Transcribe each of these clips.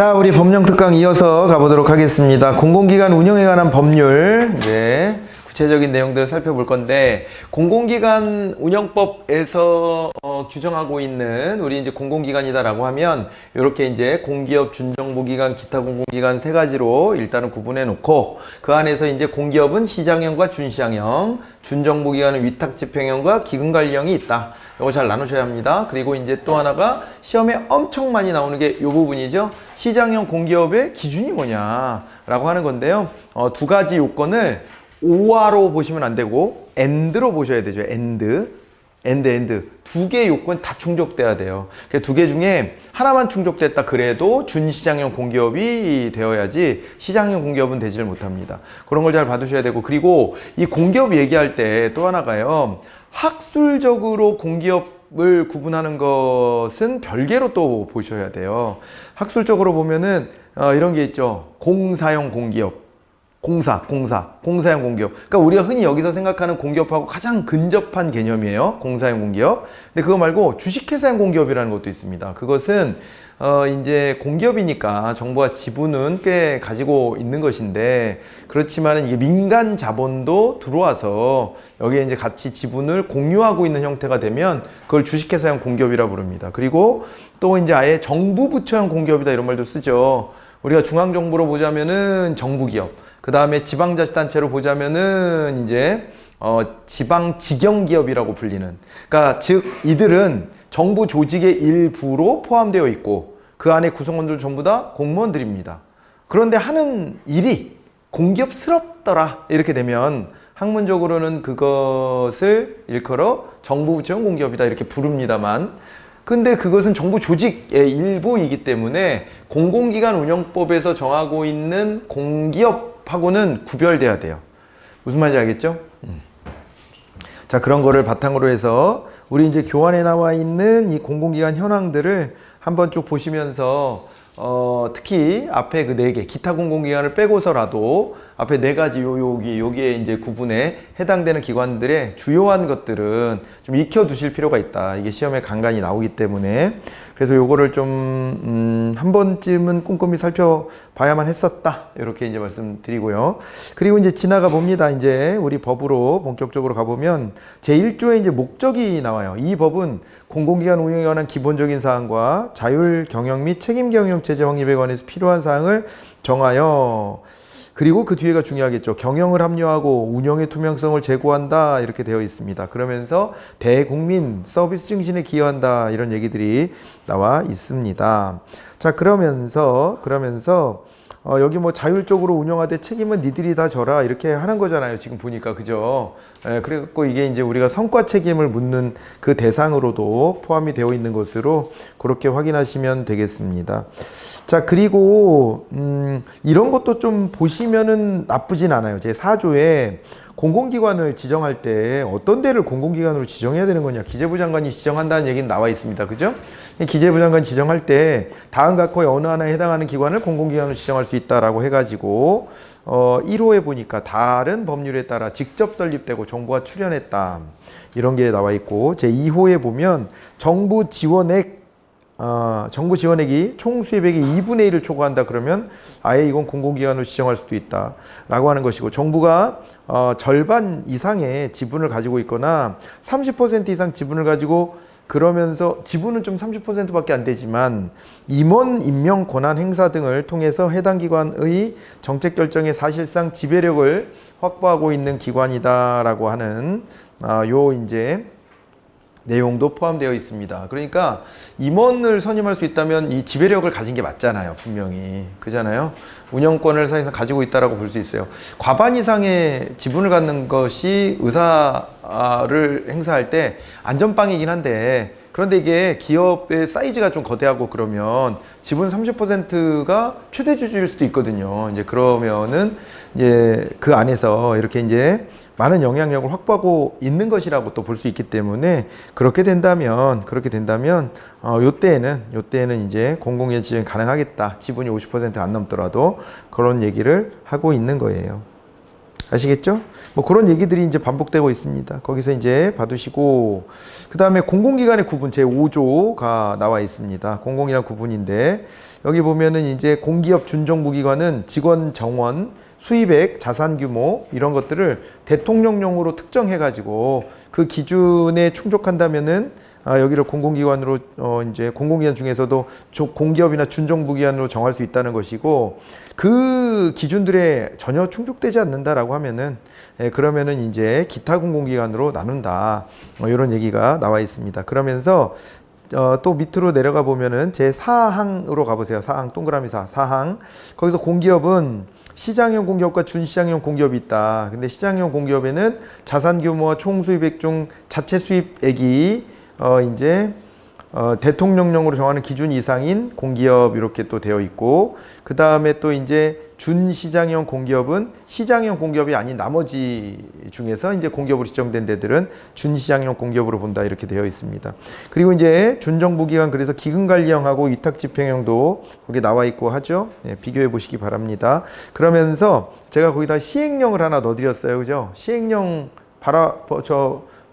자, 우리 법령 특강 이어서 가보도록 하겠습니다. 공공기관 운영에 관한 법률, 구체적인 내용들을 살펴볼 건데, 공공기관 운영법에서 규정하고 있는 우리 이제 공공기관이다라고 하면, 이렇게 이제 공기업, 준정부기관, 기타 공공기관 세 가지로 일단은 구분해 놓고, 그 안에서 이제 공기업은 시장형과 준시장형, 준정부기관은 위탁집행형과 기금관리형이 있다. 이거 잘 나누셔야 합니다. 그리고 이제 또 하나가 시험에 엄청 많이 나오는 게 이 부분이죠. 시장형 공기업의 기준이 뭐냐라고 하는 건데요. 두 가지 요건을 OR로 보시면 안 되고 AND로 보셔야 되죠. AND. 두 개의 요건 다 충족돼야 돼요. 두 개 중에 하나만 충족됐다 그래도 준시장형 공기업이 되어야지 시장형 공기업은 되지를 못합니다. 그런 걸 잘 봐두셔야 되고, 그리고 이 공기업 얘기할 때 또 하나가요. 학술적으로 공기업을 구분하는 것은 별개로 또 보셔야 돼요. 학술적으로 보면은 이런 게 있죠. 공사형 공기업. 공사형 공기업. 그러니까 우리가 흔히 여기서 생각하는 공기업하고 가장 근접한 개념이에요. 공사형 공기업. 근데 그거 말고 주식회사형 공기업이라는 것도 있습니다. 그것은 이제 공기업이니까 정부가 지분은 꽤 가지고 있는 것인데, 그렇지만은 이게 민간 자본도 들어와서 여기에 이제 같이 지분을 공유하고 있는 형태가 되면 그걸 주식회사형 공기업이라고 부릅니다. 그리고 또 이제 아예 정부 부처형 공기업이다 이런 말도 쓰죠. 우리가 중앙정부로 보자면은 정부기업, 그 다음에 지방자치단체로 보자면은 이제 지방직영기업이라고 불리는, 그러니까 즉 이들은 정부 조직의 일부로 포함되어 있고 그 안에 구성원들 전부 다 공무원들입니다. 그런데 하는 일이 공기업스럽더라 이렇게 되면 학문적으로는 그것을 일컬어 정부 부처형 공기업이다 이렇게 부릅니다만, 근데 그것은 정부 조직의 일부이기 때문에 공공기관 운영법에서 정하고 있는 공기업하고는 구별돼야 돼요. 무슨 말인지 알겠죠? 자, 그런 거를 바탕으로 해서 우리 이제 교환에 나와 있는 이 공공기관 현황들을 한번 쭉 보시면서 특히 앞에 그 4개, 기타 공공기관을 빼고서라도 앞에 4가지 여기에 이제 구분에 해당되는 기관들의 주요한 것들은 좀 익혀두실 필요가 있다. 이게 시험에 간간히 나오기 때문에. 그래서 요거를 좀, 한 번쯤은 꼼꼼히 살펴봐야만 했었다. 이렇게 이제 말씀드리고요. 그리고 이제 지나가 봅니다. 이제 우리 법으로 본격적으로 가보면 제1조에 이제 목적이 나와요. 이 법은 공공기관 운영에 관한 기본적인 사항과 자율 경영 및 책임 경영 체제 확립에 관해서 필요한 사항을 정하여, 그리고 그 뒤에가 중요하겠죠. 경영을 합리화하고 운영의 투명성을 제고한다 이렇게 되어 있습니다. 그러면서 대국민 서비스 증진에 기여한다 이런 얘기들이 나와 있습니다. 자, 그러면서 여기 뭐 자율적으로 운영하되 책임은 니들이 다 져라 이렇게 하는 거잖아요. 지금 보니까 그죠? 그래갖고 이게 이제 우리가 성과 책임을 묻는 그 대상으로도 포함이 되어 있는 것으로 그렇게 확인하시면 되겠습니다. 자, 그리고 이런 것도 좀 보시면은 나쁘진 않아요. 제 4조에 공공기관을 지정할 때 어떤 데를 공공기관으로 지정해야 되는 거냐, 기재부 장관이 지정한다는 얘기는 나와 있습니다. 그죠? 기재부 장관 지정할 때 다음 각호의 어느 하나에 해당하는 기관을 공공기관으로 지정할 수 있다라고 해가지고 1호에 보니까 다른 법률에 따라 직접 설립되고 정부가 출연했다 이런 게 나와 있고, 제 2호에 보면 정부 지원액이 총 수입액의 2분의 1을 초과한다 그러면 아예 이건 공공기관으로 지정할 수도 있다 라고 하는 것이고, 정부가 절반 이상의 지분을 가지고 있거나 30% 이상 지분을 가지고, 그러면서 지분은 좀 30%밖에 안 되지만 임원 임명 권한 행사 등을 통해서 해당 기관의 정책 결정에 사실상 지배력을 확보하고 있는 기관이다라고 하는 요 이제 내용도 포함되어 있습니다. 그러니까 임원을 선임할 수 있다면 이 지배력을 가진 게 맞잖아요. 분명히. 그잖아요. 운영권을 사실상 가지고 있다라고 볼 수 있어요. 과반 이상의 지분을 갖는 것이 의사를 행사할 때 안전빵이긴 한데, 그런데 이게 기업의 사이즈가 좀 거대하고 그러면 지분 30%가 최대 주주일 수도 있거든요. 이제 그러면은 이제 그 안에서 이렇게 이제 많은 영향력을 확보하고 있는 것이라고 또 볼 수 있기 때문에, 그렇게 된다면 요때에는 이제 공공의 지정이 가능하겠다. 지분이 50% 안 넘더라도 그런 얘기를 하고 있는 거예요. 아시겠죠? 뭐 그런 얘기들이 이제 반복되고 있습니다. 거기서 이제 봐두시고, 그 다음에 공공기관의 구분 제5조가 나와 있습니다. 공공기관 구분인데, 여기 보면은 이제 공기업 준정부기관은 직원 정원, 수입액, 자산 규모 이런 것들을 대통령령으로 특정해가지고 그 기준에 충족한다면은 여기를 공공기관으로 이제 공공기관 중에서도 공기업이나 준정부기관으로 정할 수 있다는 것이고, 그 기준들에 전혀 충족되지 않는다라고 하면은 그러면은 이제 기타 공공기관으로 나눈다, 이런 얘기가 나와 있습니다. 그러면서 또 밑으로 내려가 보면은 제 4항으로 가보세요. 4항 동그라미 4항. 거기서 공기업은 시장형 공기업과 준시장형 공기업이 있다. 근데 시장형 공기업에는 자산 규모와 총 수입액 중 자체 수입액이 이제 대통령령으로 정하는 기준 이상인 공기업 이렇게 또 되어 있고, 그 다음에 또 이제 준시장형 공기업은 시장형 공기업이 아닌 나머지 중에서 이제 공기업으로 지정된 데들은 준시장형 공기업으로 본다 이렇게 되어 있습니다. 그리고 이제 준정부기관, 그래서 기금관리형하고 위탁집행형도 거기 나와 있고 하죠. 네, 비교해 보시기 바랍니다. 그러면서 제가 거기다 시행령을 하나 넣어드렸어요, 그죠? 시행령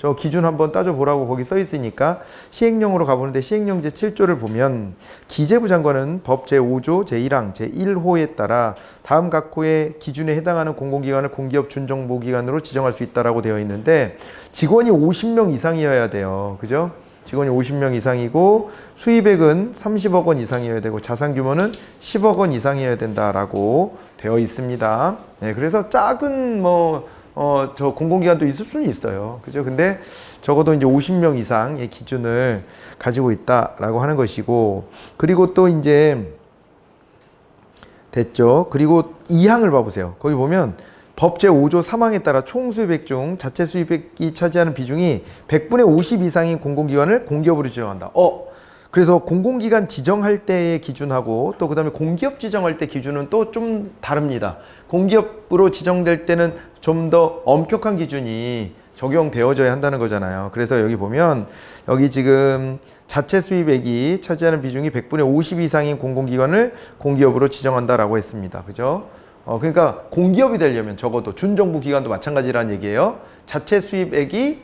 저 기준 한번 따져보라고 거기 써 있으니까 시행령으로 가보는데, 시행령 제7조를 보면 기재부 장관은 법 제5조 제1항 제1호에 따라 다음 각 호의 기준에 해당하는 공공기관을 공기업 준정부기관으로 지정할 수 있다라고 되어 있는데, 직원이 50명 이상이어야 돼요. 그죠? 직원이 50명 이상이고 수입액은 30억 원 이상이어야 되고 자산 규모는 10억 원 이상이어야 된다라고 되어 있습니다. 네, 그래서 작은 저 공공기관도 있을 수는 있어요. 그죠? 근데 적어도 이제 50명 이상의 기준을 가지고 있다라고 하는 것이고, 그리고 또 이제 됐죠. 그리고 2항을 봐보세요. 거기 보면 법 제5조 3항에 따라 총 수입액 중 자체 수입액이 차지하는 비중이 100분의 50 이상인 공공기관을 공기업으로 지정한다. 그래서 공공기관 지정할 때의 기준하고 또 그다음에 공기업 지정할 때 기준은 또 좀 다릅니다. 공기업으로 지정될 때는 좀 더 엄격한 기준이 적용되어져야 한다는 거잖아요. 그래서 여기 보면 여기 지금 자체 수입액이 차지하는 비중이 100분의 50 이상인 공공기관을 공기업으로 지정한다라고 했습니다. 그죠? 그러니까 공기업이 되려면 적어도 준정부 기관도 마찬가지라는 얘기예요. 자체 수입액이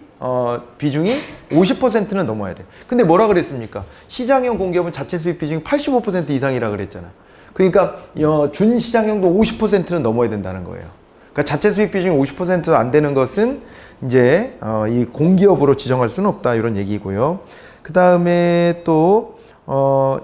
비중이 50%는 넘어야 돼. 근데 뭐라 그랬습니까? 시장형 공기업은 자체 수입 비중이 85% 이상이라 그랬잖아. 그러니까 준시장형도 50%는 넘어야 된다는 거예요. 그러니까 자체 수입 비중이 50%도 안 되는 것은 이제 이 공기업으로 지정할 수는 없다, 이런 얘기고요. 그 다음에 또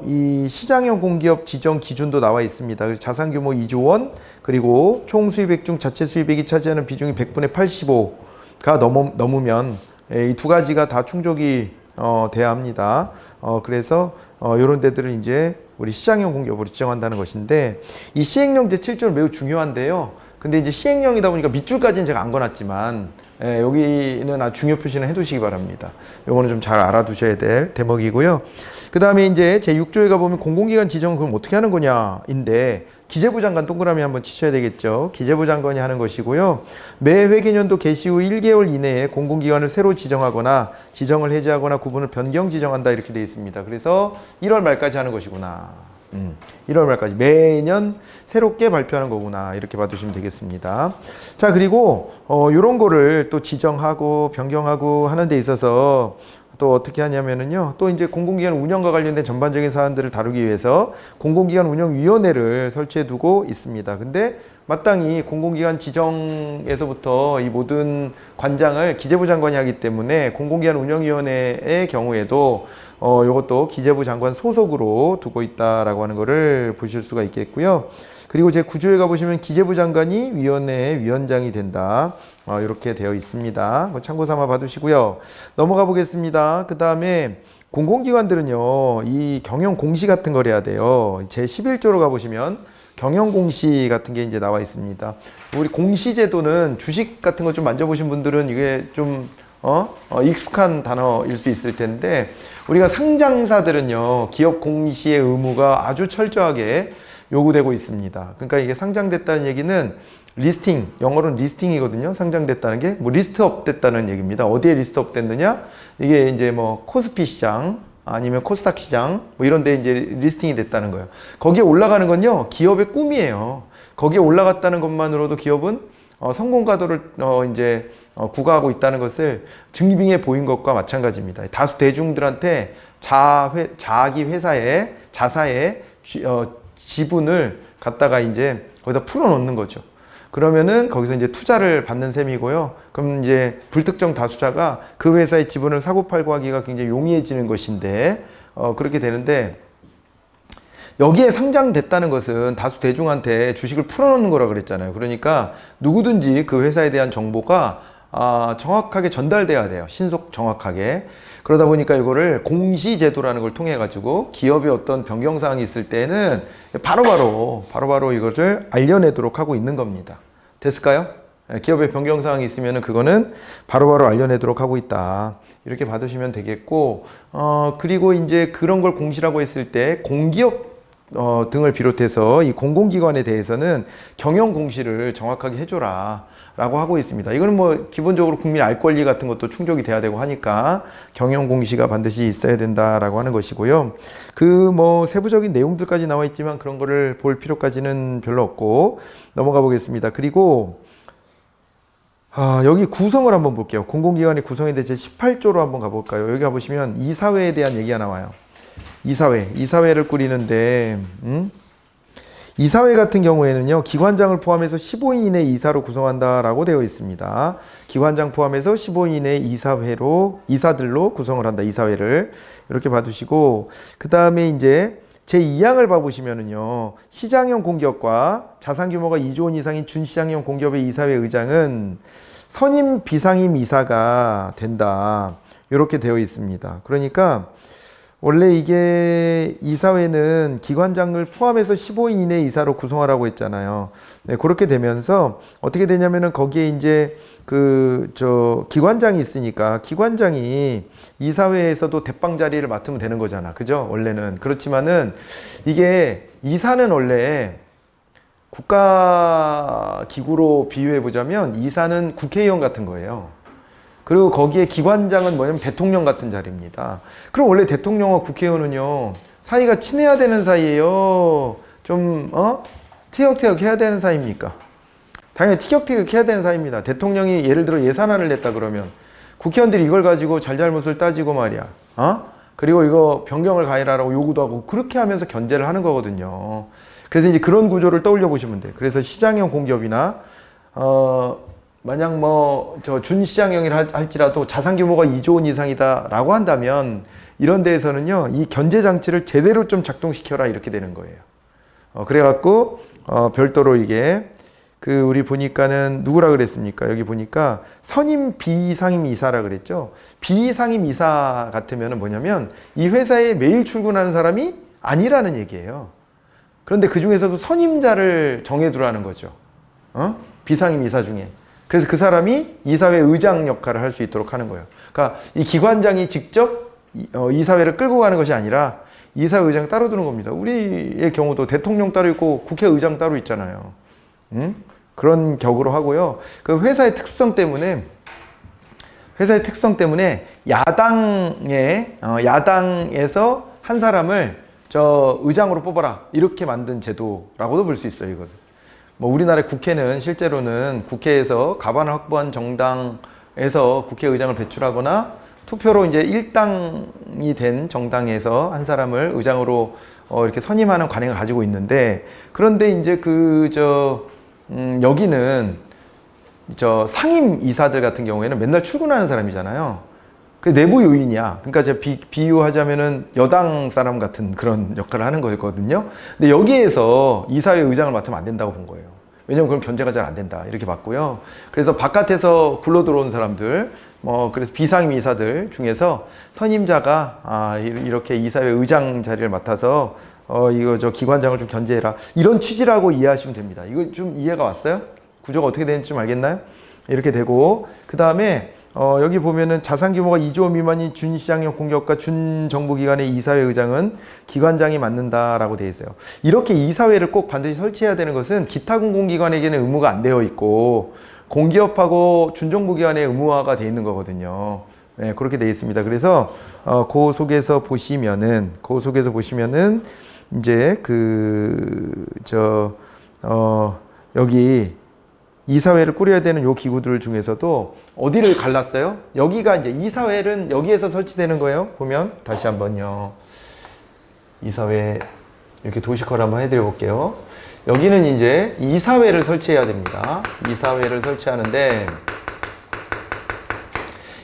이 시장형 공기업 지정 기준도 나와 있습니다. 그래서 자산 규모 2조 원, 그리고 총 수입액 중 자체 수입액이 차지하는 비중이 100분의 85가 넘으면 이 두 가지가 다 충족이 돼야 합니다. 그래서 이런 데들을 이제 우리 시장형 공기업으로 지정한다는 것인데, 이 시행령 제7조는 매우 중요한데요. 근데 이제 시행령이다 보니까 밑줄까지는 제가 안 꺼놨지만 여기는 아주 중요 표시는 해두시기 바랍니다. 요거는 좀 잘 알아두셔야 될 대목이고요. 그 다음에 이제 제6조에 가보면 공공기관 지정은 그럼 어떻게 하는 거냐인데, 기재부 장관 동그라미 한번 치셔야 되겠죠. 기재부 장관이 하는 것이고요. 매 회계년도 개시 후 1개월 이내에 공공기관을 새로 지정하거나 지정을 해제하거나 구분을 변경 지정한다, 이렇게 되어 있습니다. 그래서 1월 말까지 하는 것이구나. 1월 말까지 매년 새롭게 발표하는 거구나, 이렇게 봐두시면 되겠습니다. 자, 그리고 요런 거를 또 지정하고 변경하고 하는 데 있어서 또 어떻게 하냐면은요, 또 이제 공공기관 운영과 관련된 전반적인 사안들을 다루기 위해서 공공기관 운영위원회를 설치해 두고 있습니다. 근데 마땅히 공공기관 지정에서부터 이 모든 관장을 기재부 장관이 하기 때문에 공공기관 운영위원회의 경우에도 이것도 기재부 장관 소속으로 두고 있다라고 하는 것을 보실 수가 있겠고요. 그리고 제 9조에 가보시면 기재부 장관이 위원회의 위원장이 된다, 이렇게 되어 있습니다. 참고 삼아 봐두시고요. 넘어가 보겠습니다. 그 다음에 공공기관들은요, 이 경영 공시 같은 걸 해야 돼요. 제 11조로 가보시면 경영 공시 같은 게 이제 나와 있습니다. 우리 공시제도는 주식 같은 거 좀 만져보신 분들은 이게 좀 익숙한 단어일 수 있을 텐데, 우리가 상장사들은요, 기업 공시의 의무가 아주 철저하게 요구되고 있습니다. 그러니까 이게 상장됐다는 얘기는 리스팅, 영어로는 리스팅이거든요. 상장됐다는 게 뭐 리스트업 됐다는 얘기입니다. 어디에 리스트업 됐느냐? 이게 이제 뭐 코스피 시장 아니면 코스닥 시장 뭐 이런 데 이제 리스팅이 됐다는 거예요. 거기에 올라가는 건요, 기업의 꿈이에요. 거기에 올라갔다는 것만으로도 기업은 성공 가도를 이제 구가하고 있다는 것을 증빙해 보인 것과 마찬가지입니다. 다수 대중들한테 자기 회사의 자사의 지분을 갖다가 이제 거기다 풀어놓는 거죠. 그러면은 거기서 이제 투자를 받는 셈이고요. 그럼 이제 불특정 다수자가 그 회사의 지분을 사고팔고 하기가 굉장히 용이해지는 것인데, 그렇게 되는데, 여기에 상장됐다는 것은 다수 대중한테 주식을 풀어놓는 거라 그랬잖아요. 그러니까 누구든지 그 회사에 대한 정보가 정확하게 전달돼야 돼요. 신속 정확하게. 그러다 보니까 이거를 공시제도라는 걸 통해 가지고 기업의 어떤 변경사항이 있을 때는 바로바로 이것을 알려내도록 하고 있는 겁니다. 됐을까요? 기업의 변경사항이 있으면 그거는 바로바로 알려내도록 하고 있다. 이렇게 봐두시면 되겠고, 그리고 이제 그런 걸 공시라고 했을 때 공기업 등을 비롯해서 이 공공기관에 대해서는 경영 공시를 정확하게 해줘라 라고 하고 있습니다. 이거는 뭐 기본적으로 국민 알 권리 같은 것도 충족이 돼야 되고 하니까 경영 공시가 반드시 있어야 된다라고 하는 것이고요. 그 뭐 세부적인 내용들까지 나와 있지만 그런 거를 볼 필요까지는 별로 없고 넘어가 보겠습니다. 그리고 여기 구성을 한번 볼게요. 공공기관의 구성에 대해 제18조로 한번 가볼까요? 여기 가보시면 이사회에 대한 얘기가 나와요. 이사회를 꾸리는데, 이사회 같은 경우에는요, 기관장을 포함해서 15인 이내 이사로 구성한다라고 되어 있습니다. 기관장 포함해서 15인 이내 이사들로 구성을 한다, 이사회를. 이렇게 봐두시고, 그 다음에 이제 제2항을 봐보시면은요, 시장형 공기업과 자산 규모가 2조 원 이상인 준시장형 공기업의 이사회 의장은 선임 비상임 이사가 된다. 이렇게 되어 있습니다. 그러니까, 원래 이게 이사회는 기관장을 포함해서 15인 이내 이사로 구성하라고 했잖아요. 네, 그렇게 되면서 어떻게 되냐면은 거기에 이제 기관장이 있으니까 기관장이 이사회에서도 대빵 자리를 맡으면 되는 거잖아. 그죠? 원래는. 그렇지만은 이게 이사는 원래 국가기구로 비유해 보자면 이사는 국회의원 같은 거예요. 그리고 거기에 기관장은 뭐냐면 대통령 같은 자리입니다. 그럼 원래 대통령과 국회의원은요, 사이가 친해야 되는 사이예요? 좀, 티격태격 해야 되는 사이입니까? 당연히 티격태격 해야 되는 사이입니다. 대통령이 예를 들어 예산안을 냈다 그러면 국회의원들이 이걸 가지고 잘잘못을 따지고 말이야. 그리고 이거 변경을 가해라라고 요구도 하고 그렇게 하면서 견제를 하는 거거든요. 그래서 이제 그런 구조를 떠올려 보시면 돼요. 그래서 시장형 공기업이나, 만약 준시장형이라 할지라도 자산 규모가 2조 원 이상이다라고 한다면 이런 데에서는요, 이 견제 장치를 제대로 좀 작동시켜라 이렇게 되는 거예요. 그래갖고 별도로 이게 우리 보니까는 누구라 그랬습니까? 여기 보니까 선임 비상임 이사라 그랬죠. 비상임 이사 같으면은 뭐냐면 이 회사에 매일 출근하는 사람이 아니라는 얘기예요. 그런데 그 중에서도 선임자를 정해두라는 거죠. 비상임 이사 중에. 그래서 그 사람이 이사회 의장 역할을 할 수 있도록 하는 거예요. 그러니까 이 기관장이 직접 이사회를 끌고 가는 것이 아니라 이사회 의장 따로 두는 겁니다. 우리의 경우도 대통령 따로 있고 국회의장 따로 있잖아요. 그런 격으로 하고요. 그 회사의 특성 때문에 야당에서 한 사람을 의장으로 뽑아라 이렇게 만든 제도라고도 볼 수 있어요. 이거는. 우리나라 국회는 실제로는 국회에서 가반을 확보한 정당에서 국회의장을 배출하거나 투표로 이제 일당이 된 정당에서 한 사람을 의장으로 이렇게 선임하는 관행을 가지고 있는데, 그런데 이제 여기는 상임 이사들 같은 경우에는 맨날 출근하는 사람이잖아요. 그 내부 요인이야. 그러니까 제가 비유하자면은 여당 사람 같은 그런 역할을 하는 거거든요. 근데 여기에서 이사회 의장을 맡으면 안 된다고 본 거예요. 왜냐면 그럼 견제가 잘 안 된다. 이렇게 봤고요. 그래서 바깥에서 굴러 들어온 사람들, 그래서 비상임 이사들 중에서 선임자가 이렇게 이사회 의장 자리를 맡아서 기관장을 좀 견제해라. 이런 취지라고 이해하시면 됩니다. 이거 좀 이해가 왔어요? 구조가 어떻게 되는지 좀 알겠나요? 이렇게 되고, 그 다음에 여기 보면은 자산 규모가 2조 원 미만인 준시장형 공기업과 준정부기관의 이사회 의장은 기관장이 맡는다라고 되어 있어요. 이렇게 이사회를 꼭 반드시 설치해야 되는 것은 기타 공공기관에게는 의무가 안 되어 있고 공기업하고 준정부기관의 의무화가 되어 있는 거거든요. 네, 그렇게 되어 있습니다. 그래서 그 속에서 보시면은 이제 여기 이사회를 꾸려야 되는 요 기구들 중에서도 어디를 갈랐어요? 여기가 이제 이사회는 여기에서 설치되는 거예요. 보면 다시 한번요. 이사회 이렇게 도시컬 한번 해드려 볼게요. 여기는 이제 이사회를 설치해야 됩니다. 이사회를 설치하는데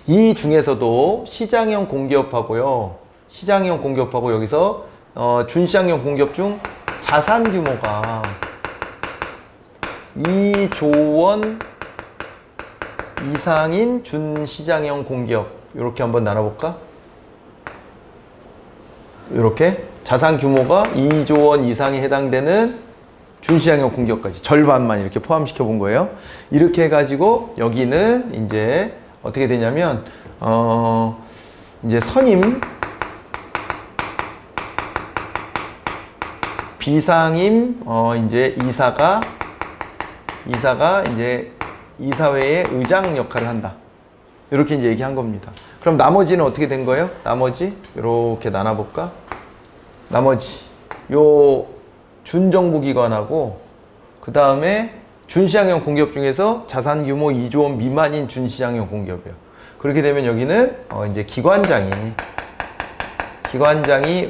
이 중에서도 시장형 공기업하고요. 시장형 공기업하고 여기서 준시장형 공기업 중 자산 규모가 2조 원 이상인 준시장형 공기업 이렇게 한번 나눠볼까? 이렇게 자산 규모가 2조 원 이상에 해당되는 준시장형 공기업까지 절반만 이렇게 포함시켜 본 거예요. 이렇게 해가지고 여기는 이제 어떻게 되냐면 이제 선임 비상임 이제 이사가 이제 이사회의 의장 역할을 한다. 이렇게 이제 얘기한 겁니다. 그럼 나머지는 어떻게 된 거예요? 나머지 이렇게 나눠볼까? 나머지 요 준정부기관하고 그 다음에 준시장형 공기업 중에서 자산 규모 2조 원 미만인 준시장형 공기업이에요. 그렇게 되면 여기는 이제 기관장이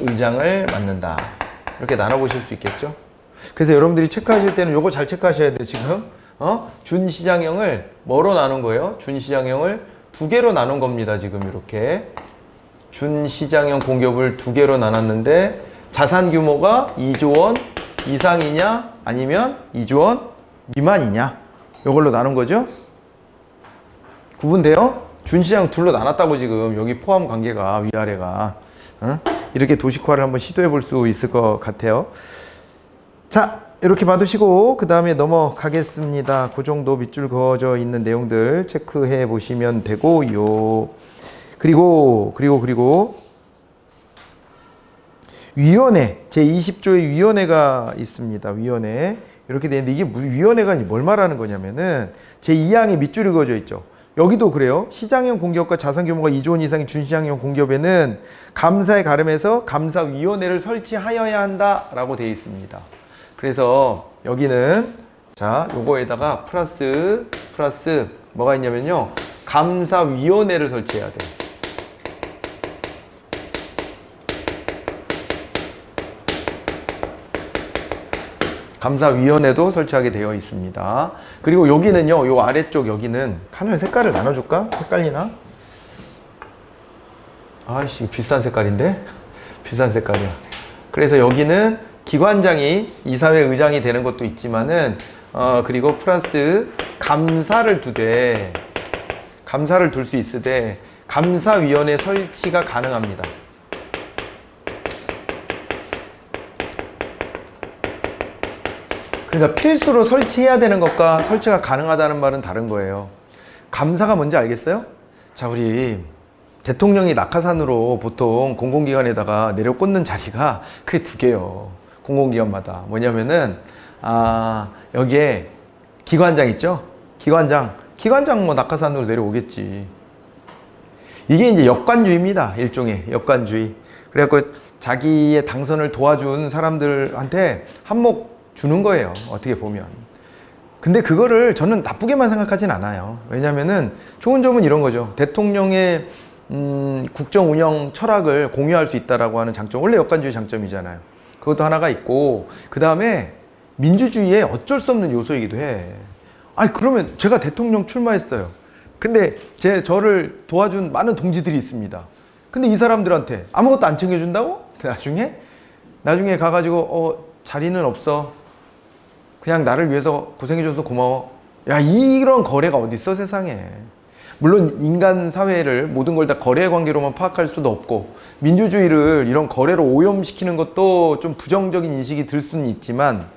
의장을 맡는다. 이렇게 나눠보실 수 있겠죠? 그래서 여러분들이 체크하실 때는 요거 잘 체크하셔야 돼요. 지금 준시장형을 뭐로 나눈 거예요? 준시장형을 두 개로 나눈 겁니다. 지금 이렇게 준시장형 공기업을 두 개로 나눴는데 자산 규모가 2조 원 이상이냐 아니면 2조 원 미만이냐 이걸로 나눈 거죠. 구분돼요? 준시장 둘로 나눴다고 지금 여기 포함 관계가 위아래가 이렇게 도식화를 한번 시도해 볼 수 있을 것 같아요. 자, 이렇게 봐두시고 그 다음에 넘어가겠습니다. 그 정도 밑줄 그어져 있는 내용들 체크해 보시면 되고요. 그리고 위원회 제20조의 위원회가 있습니다. 위원회 이렇게 되는데 이게 무슨 위원회가 뭘 말하는 거냐면은 제2항에 밑줄이 그어져 있죠. 여기도 그래요. 시장형 공기업과 자산 규모가 2조 원 이상인 준시장형 공기업에는 감사에 가름해서 감사위원회를 설치하여야 한다라고 되어 있습니다. 그래서 여기는 자 요거에다가 플러스 뭐가 있냐면요. 감사위원회를 설치해야 돼요. 감사위원회도 설치하게 되어 있습니다. 그리고 여기는요, 요 아래쪽 여기는 하늘 색깔을 나눠줄까? 헷갈리나? 아이씨, 비싼 색깔인데? 비싼 색깔이야. 그래서 여기는 기관장이 이사회 의장이 되는 것도 있지만은, 그리고 플러스 감사를 둘 수 있으되, 감사위원회 설치가 가능합니다. 그러니까 필수로 설치해야 되는 것과 설치가 가능하다는 말은 다른 거예요. 감사가 뭔지 알겠어요? 자, 우리 대통령이 낙하산으로 보통 공공기관에다가 내려 꽂는 자리가 크게 두 개요. 공공기관마다. 뭐냐면은, 여기에 기관장 있죠? 기관장 뭐 낙하산으로 내려오겠지. 이게 이제 역관주의입니다. 일종의 역관주의. 그래갖고 자기의 당선을 도와준 사람들한테 한몫 주는 거예요. 어떻게 보면. 근데 그거를 저는 나쁘게만 생각하진 않아요. 왜냐면은 좋은 점은 이런 거죠. 대통령의 국정 운영 철학을 공유할 수 있다라고 하는 장점. 원래 역관주의 장점이잖아요. 그것도 하나가 있고 그 다음에 민주주의의 어쩔 수 없는 요소이기도 해. 아니 그러면 제가 대통령 출마했어요. 근데 저를 도와준 많은 동지들이 있습니다. 근데 이 사람들한테 아무것도 안 챙겨준다고? 나중에 가가지고 자리는 없어. 그냥 나를 위해서 고생해줘서 고마워. 야, 이런 거래가 어딨어 세상에. 물론 인간 사회를 모든 걸 다 거래 관계로만 파악할 수도 없고 민주주의를 이런 거래로 오염시키는 것도 좀 부정적인 인식이 들 수는 있지만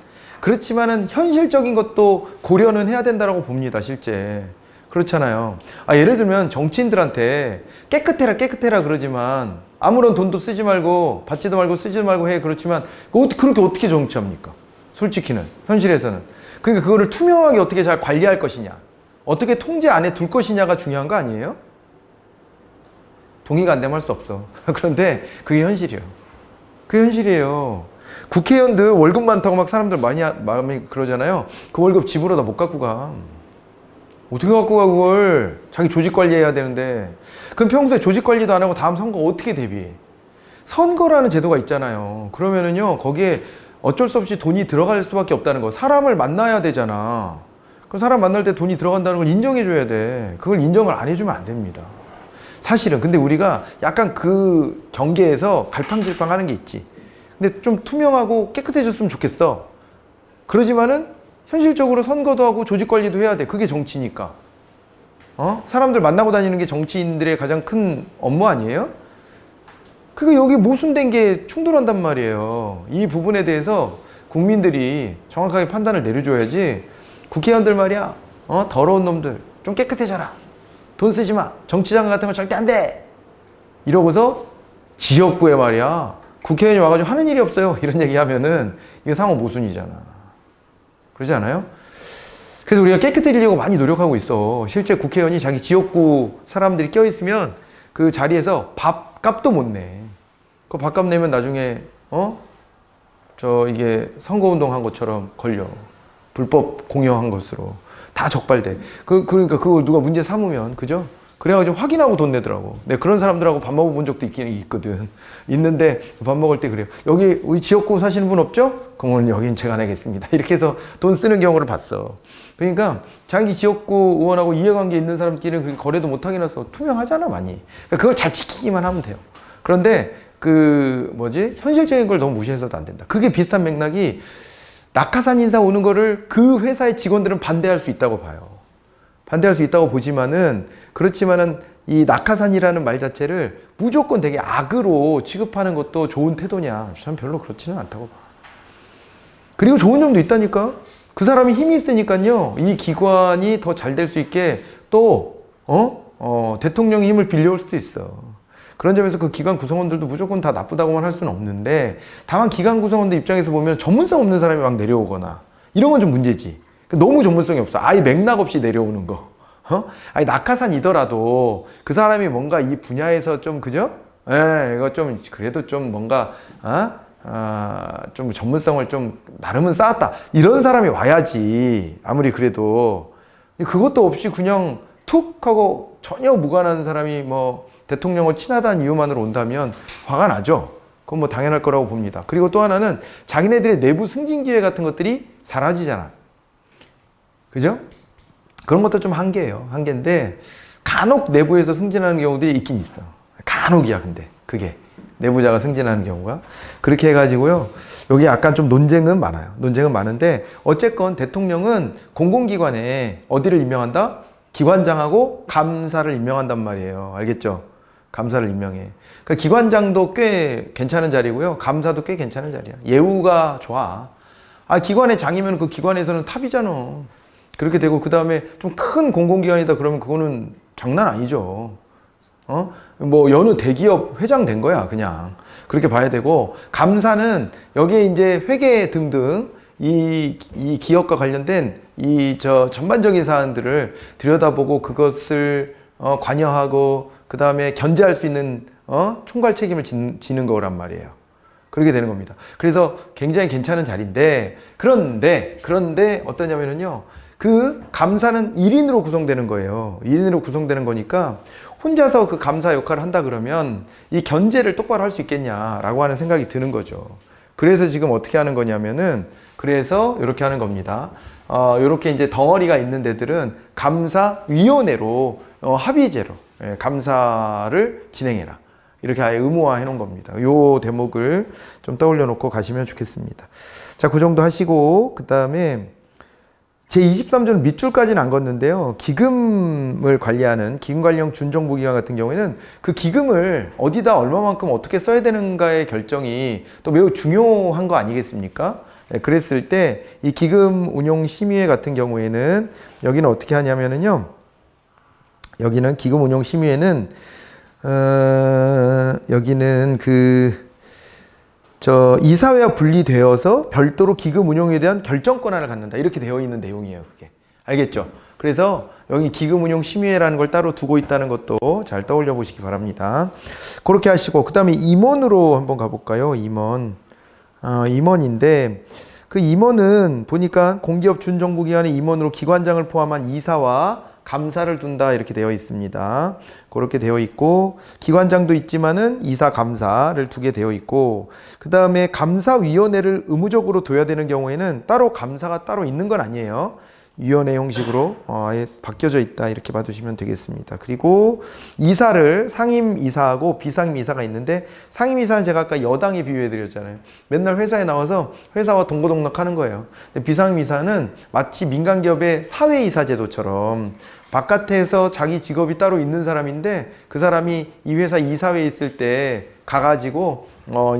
그렇지만은 현실적인 것도 고려는 해야 된다고 봅니다. 실제 그렇잖아요. 예를 들면 정치인들한테 깨끗해라 그러지만 아무런 돈도 쓰지 말고 받지도 말고 쓰지도 말고 해. 그렇지만 그렇게 어떻게 정치합니까? 솔직히는 현실에서는. 그러니까 그거를 투명하게 어떻게 잘 관리할 것이냐, 어떻게 통제 안에 둘 것이냐가 중요한 거 아니에요? 동의가 안 되면 할 수 없어. 그런데 그게 현실이에요. 그게 현실이에요. 국회의원들 월급 많다고 막 사람들 마음이 그러잖아요. 그 월급 집으로 다 못 갖고 가. 어떻게 갖고 가 그걸. 자기 조직 관리해야 되는데. 그럼 평소에 조직 관리도 안 하고 다음 선거 어떻게 대비해? 선거라는 제도가 있잖아요. 그러면은요, 거기에 어쩔 수 없이 돈이 들어갈 수밖에 없다는 거. 사람을 만나야 되잖아. 그 사람 만날 때 돈이 들어간다는 걸 인정해줘야 돼. 그걸 인정을 안 해주면 안 됩니다. 사실은. 근데 우리가 약간 그 경계에서 갈팡질팡 하는 게 있지. 근데 좀 투명하고 깨끗해졌으면 좋겠어. 그러지만은 현실적으로 선거도 하고 조직 관리도 해야 돼. 그게 정치니까. 사람들 만나고 다니는 게 정치인들의 가장 큰 업무 아니에요? 그게 여기 모순된 게 충돌한단 말이에요. 이 부분에 대해서 국민들이 정확하게 판단을 내려줘야지. 국회의원들 말이야, 더러운 놈들 좀 깨끗해져라. 돈 쓰지 마. 정치자금 같은 거 절대 안 돼. 이러고서 지역구에 말이야, 국회의원이 와가지고 하는 일이 없어요. 이런 얘기 하면은 이게 상호 모순이잖아. 그러지 않아요? 그래서 우리가 깨끗해지려고 많이 노력하고 있어. 실제 국회의원이 자기 지역구 사람들이 껴있으면 그 자리에서 밥값도 못 내. 그 밥값 내면 나중에, 이게 선거운동 한 것처럼 걸려. 불법 공여한 것으로. 다 적발돼. 그러니까 그걸 누가 문제 삼으면, 그죠? 그래가지고 확인하고 돈 내더라고. 내가 그런 사람들하고 밥 먹어본 적도 있긴 있거든. 있는데 밥 먹을 때 그래요. 여기 우리 지역구 사시는 분 없죠? 그러면 여긴 제가 내겠습니다. 이렇게 해서 돈 쓰는 경우를 봤어. 그러니까 자기 지역구 의원하고 이해관계 있는 사람끼리는 그렇게 거래도 못하게 해서 투명하잖아, 많이. 그러니까 그걸 잘 지키기만 하면 돼요. 그런데 현실적인 걸 너무 무시해서도 안 된다. 그게 비슷한 맥락이 낙하산 인사 오는 거를 그 회사의 직원들은 반대할 수 있다고 봐요. 반대할 수 있다고 보지만은, 그렇지만은 이 낙하산이라는 말 자체를 무조건 되게 악으로 취급하는 것도 좋은 태도냐? 전 별로 그렇지는 않다고 봐. 그리고 좋은 점도 있다니까? 그 사람이 힘이 있으니까요, 이 기관이 더 잘 될 수 있게 또, 대통령의 힘을 빌려올 수도 있어. 그런 점에서 그 기관 구성원들도 무조건 다 나쁘다고만 할 수는 없는데, 다만 기관 구성원들 입장에서 보면 전문성 없는 사람이 막 내려오거나 이런 건 좀 문제지. 너무 전문성이 없어. 아예 맥락 없이 내려오는 거. 아니 낙하산이더라도 그 사람이 뭔가 이 분야에서 좀, 그죠? 이거 좀 그래도 좀 뭔가 좀 전문성을 좀 나름은 쌓았다. 이런 사람이 와야지. 아무리 그래도. 그것도 없이 그냥 툭 하고 전혀 무관한 사람이 뭐 대통령을 친하다는 이유만으로 온다면 화가 나죠. 그건 뭐 당연할 거라고 봅니다. 그리고 또 하나는 자기네들의 내부 승진 기회 같은 것들이 사라지잖아. 그죠? 그런 것도 좀 한계예요. 한계인데 간혹 내부에서 승진하는 경우들이 있긴 있어. 간혹이야. 근데 그게 내부자가 승진하는 경우가 그렇게 해가지고요, 여기 약간 좀 논쟁은 많아요. 논쟁은 많은데 어쨌건 대통령은 공공기관에 어디를 임명한다? 기관장하고 감사를 임명한단 말이에요. 알겠죠? 감사를 임명해. 그러니까 기관장도 꽤 괜찮은 자리고요, 감사도 꽤 괜찮은 자리야. 예우가 좋아. 기관의 장이면 그 기관에서는 탑이잖아. 그렇게 되고, 그 다음에 좀 큰 공공기관이다 그러면 그거는 장난 아니죠. 뭐 여느 대기업 회장 된 거야, 그냥. 그렇게 봐야 되고, 감사는 여기에 이제 회계 등등 이 기업과 관련된 전반적인 사안들을 들여다보고 그것을 관여하고 그 다음에 견제할 수 있는 총괄 책임을 지는 거란 말이에요. 그렇게 되는 겁니다. 그래서 굉장히 괜찮은 자리인데, 그런데 어떠냐면요, 그 감사는 1인으로 구성되는 거예요. 1인으로 구성되는 거니까 혼자서 그 감사 역할을 한다 그러면 이 견제를 똑바로 할 수 있겠냐라고 하는 생각이 드는 거죠. 그래서 지금 어떻게 하는 거냐면은, 그래서 이렇게 하는 겁니다. 이렇게 이제 덩어리가 있는 데들은 감사위원회로 합의제로 감사를 진행해라. 이렇게 아예 의무화해 놓은 겁니다. 요 대목을 좀 떠올려 놓고 가시면 좋겠습니다. 자, 그 정도 하시고, 그 다음에 제23조는 밑줄까지는 안 걷는데요, 기금을 관리하는 기금관리형 준정부기관 같은 경우에는 그 기금을 어디다 얼마만큼 어떻게 써야 되는가의 결정이 또 매우 중요한 거 아니겠습니까? 그랬을 때 이 기금운용심의회 같은 경우에는 여기는 어떻게 하냐면요, 여기는 기금운용심의회는 여기는 이사회와 분리되어서 별도로 기금 운용에 대한 결정 권한을 갖는다. 이렇게 되어 있는 내용이에요, 그게. 알겠죠? 그래서 여기 기금 운용 심의회라는 걸 따로 두고 있다는 것도 잘 떠올려 보시기 바랍니다. 그렇게 하시고, 그 다음에 임원으로 한번 가볼까요? 임원. 임원인데, 그 임원은 보니까 공기업 준정부기관의 임원으로 기관장을 포함한 이사와 감사를 둔다 이렇게 되어 있습니다. 그렇게 되어 있고 기관장도 있지만은 이사 감사를 두게 되어 있고 그 다음에 감사위원회를 의무적으로 둬야 되는 경우에는 따로 감사가 따로 있는 건 아니에요. 위원회 형식으로 아예 바뀌어져 있다 이렇게 봐두시면 되겠습니다. 그리고 이사를 상임이사하고 비상임이사가 있는데 상임이사는 제가 아까 여당에 비유해 드렸잖아요. 맨날 회사에 나와서 회사와 동고동락하는 거예요. 비상임이사는 마치 민간기업의 사회이사 제도처럼 바깥에서 자기 직업이 따로 있는 사람인데 그 사람이 이 회사 이사회에 있을 때 가가지고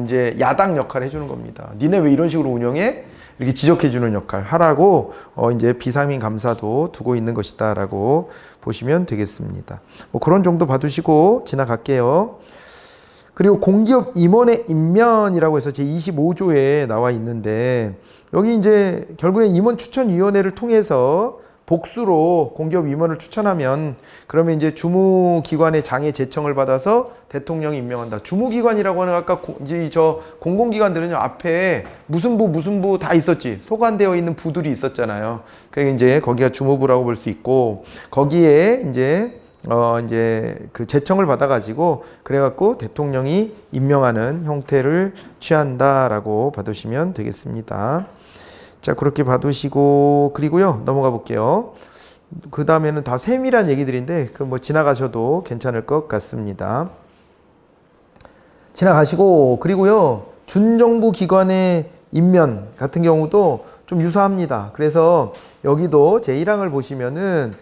이제 야당 역할을 해주는 겁니다. 니네 왜 이런 식으로 운영해? 이렇게 지적해주는 역할 하라고 이제 비상임 감사도 두고 있는 것이다라고 보시면 되겠습니다. 뭐 그런 정도 봐두시고 지나갈게요. 그리고 공기업 임원의 임면이라고 해서 제 25조에 나와 있는데 여기 이제 결국엔 임원 추천위원회를 통해서 복수로 공기업 임원을 추천하면 그러면 이제 주무기관의 장애 제청을 받아서 대통령이 임명한다. 주무기관이라고 하는 아까 이제 저 공공기관들은요 앞에 무슨 부 다 있었지. 소관되어 있는 부들이 있었잖아요. 그게 이제 거기가 주무부라고 볼 수 있고 거기에 이제 그 제청을 받아가지고 그래갖고 대통령이 임명하는 형태를 취한다라고 봐두시면 되겠습니다. 자, 그렇게 봐두시고, 그리고요, 넘어가 볼게요. 그 다음에는 다 세밀한 얘기들인데, 그 뭐 지나가셔도 괜찮을 것 같습니다. 지나가시고, 그리고요, 준정부 기관의 임면 같은 경우도 좀 유사합니다. 그래서 여기도 제 1항을 보시면은,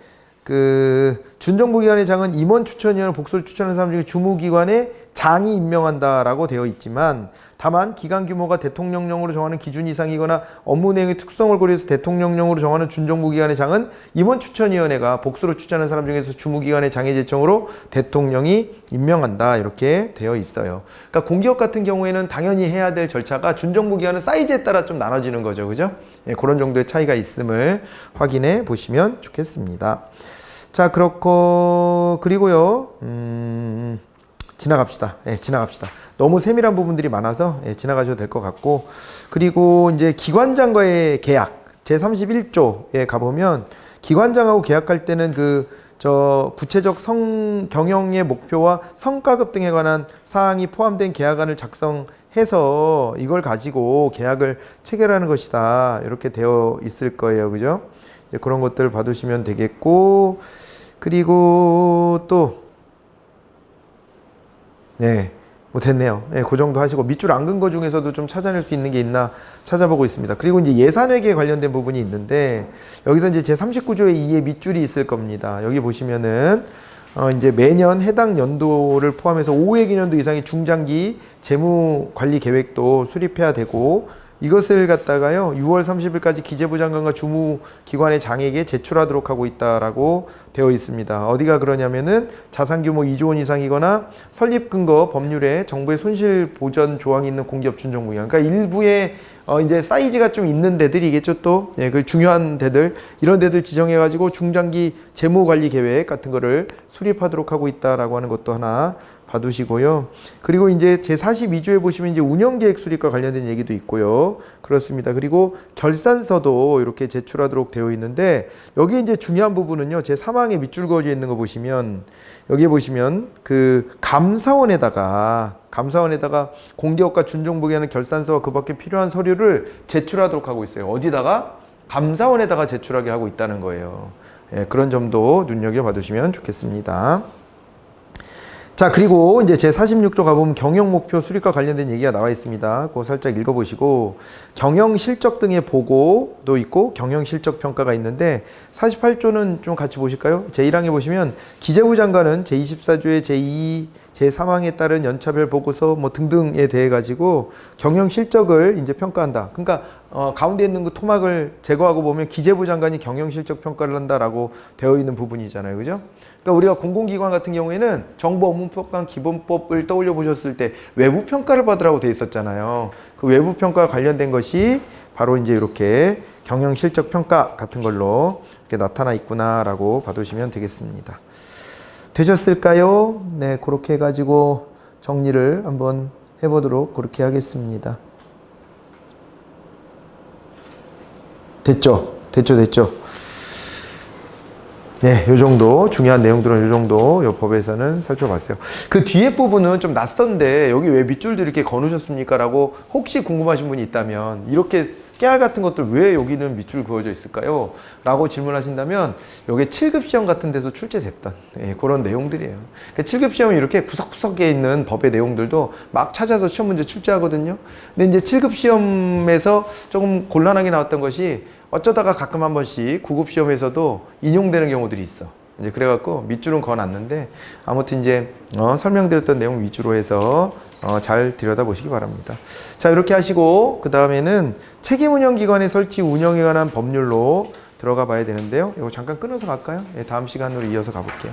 그 준정부 기관의 장은 임원 추천위원회 복수를 추천하는 사람 중에 주무기관의 장이 임명한다라고 되어 있지만 다만 기관 규모가 대통령령으로 정하는 기준 이상이거나 업무 내용의 특성을 고려해서 대통령령으로 정하는 준정부 기관의 장은 임원 추천위원회가 복수로 추천하는 사람 중에서 주무기관의 장의 제청으로 대통령이 임명한다 이렇게 되어 있어요. 그러니까 공기업 같은 경우에는 당연히 해야 될 절차가 준정부 기관은 사이즈에 따라 좀 나눠지는 거죠, 그죠? 예, 그런 정도의 차이가 있음을 확인해 보시면 좋겠습니다. 자, 그렇고 그리고요. 지나갑시다. 예, 지나갑시다. 너무 세밀한 부분들이 많아서 예, 지나가셔도 될 것 같고 그리고 이제 기관장과의 계약 제31조에 가보면 기관장하고 계약할 때는 구체적 경영의 목표와 성과급 등에 관한 사항이 포함된 계약안을 작성해서 이걸 가지고 계약을 체결하는 것이다 이렇게 되어 있을 거예요, 그죠? 이제 그런 것들을 봐두시면 되겠고 그리고 또 네, 뭐 됐네요. 네, 그 정도 하시고 밑줄 안 긋은 거 중에서도 좀 찾아낼 수 있는 게 있나 찾아보고 있습니다. 그리고 이제 예산회계에 관련된 부분이 있는데 여기서 이제 제 39조의 2에 밑줄이 있을 겁니다. 여기 보시면은 이제 매년 해당 연도를 포함해서 5회 년도 이상의 중장기 재무 관리 계획도 수립해야 되고 이것을 갖다가요 6월 30일까지 기재부 장관과 주무기관의 장에게 제출하도록 하고 있다라고 되어 있습니다. 어디가 그러냐면은 자산 규모 2조 원 이상이거나 설립 근거 법률에 정부의 손실 보전 조항이 있는 공기업 준정부기관. 그러니까 일부의 이제 사이즈가 좀 있는 데들이겠죠 또. 예, 그 중요한 데들 이런 데들 지정해가지고 중장기 재무 관리 계획 같은 거를 수립하도록 하고 있다라고 하는 것도 하나. 봐두시고요. 그리고 이제 제42조에 보시면 이제 운영계획 수립과 관련된 얘기도 있고요. 그렇습니다. 그리고 결산서도 이렇게 제출하도록 되어 있는데 여기 이제 중요한 부분은요. 제3항에 밑줄 그어져 있는 거 보시면 여기에 보시면 그 감사원에다가 공기업과 준정부기관의 결산서와 그 밖에 필요한 서류를 제출하도록 하고 있어요. 어디다가? 감사원에다가 제출하게 하고 있다는 거예요. 예, 그런 점도 눈여겨 봐두시면 좋겠습니다. 자, 그리고 이제 제 46조 가보면 경영목표 수립과 관련된 얘기가 나와 있습니다. 그거 살짝 읽어보시고 경영실적 등의 보고도 있고 경영실적평가가 있는데 48조는 좀 같이 보실까요? 제1항에 보시면 기재부 장관은 제24조의 제2, 제3항에 따른 연차별 보고서 뭐 등등에 대해 가지고 경영실적을 이제 평가한다. 그러니까 가운데 있는 그 토막을 제거하고 보면 기재부 장관이 경영실적 평가를 한다라고 되어 있는 부분이잖아요. 그죠? 그러니까 우리가 공공기관 같은 경우에는 정보업무평가 기본법을 떠올려 보셨을 때 외부 평가를 받으라고 되어 있었잖아요. 그 외부 평가와 관련된 것이 바로 이제 이렇게 경영실적 평가 같은 걸로 이렇게 나타나 있구나라고 봐두시면 되겠습니다. 되셨을까요? 네, 그렇게 해가지고 정리를 한번 해보도록 그렇게 하겠습니다. 됐죠? 됐죠? 네, 요 정도 중요한 내용들은 요 정도 요 법에서는 살펴봤어요. 그 뒤에 부분은 좀 낯선데 여기 왜 밑줄도 이렇게 거누셨습니까? 라고 혹시 궁금하신 분이 있다면 이렇게 깨알 같은 것들 왜 여기는 밑줄 그어져 있을까요? 라고 질문하신다면 요게 7급 시험 같은 데서 출제됐던 그런 내용들이에요. 그러니까 7급 시험이 이렇게 구석구석에 있는 법의 내용들도 막 찾아서 시험 문제 출제하거든요. 근데 이제 7급 시험에서 조금 곤란하게 나왔던 것이 어쩌다가 가끔 한 번씩 9급 시험에서도 인용되는 경우들이 있어. 이제 그래갖고 밑줄은 그어놨는데 아무튼 이제 설명드렸던 내용 위주로 해서 잘 들여다보시기 바랍니다. 자, 이렇게 하시고 그 다음에는 책임운영기관의 설치 운영에 관한 법률로 들어가 봐야 되는데요. 이거 잠깐 끊어서 갈까요? 다음 시간으로 이어서 가볼게요.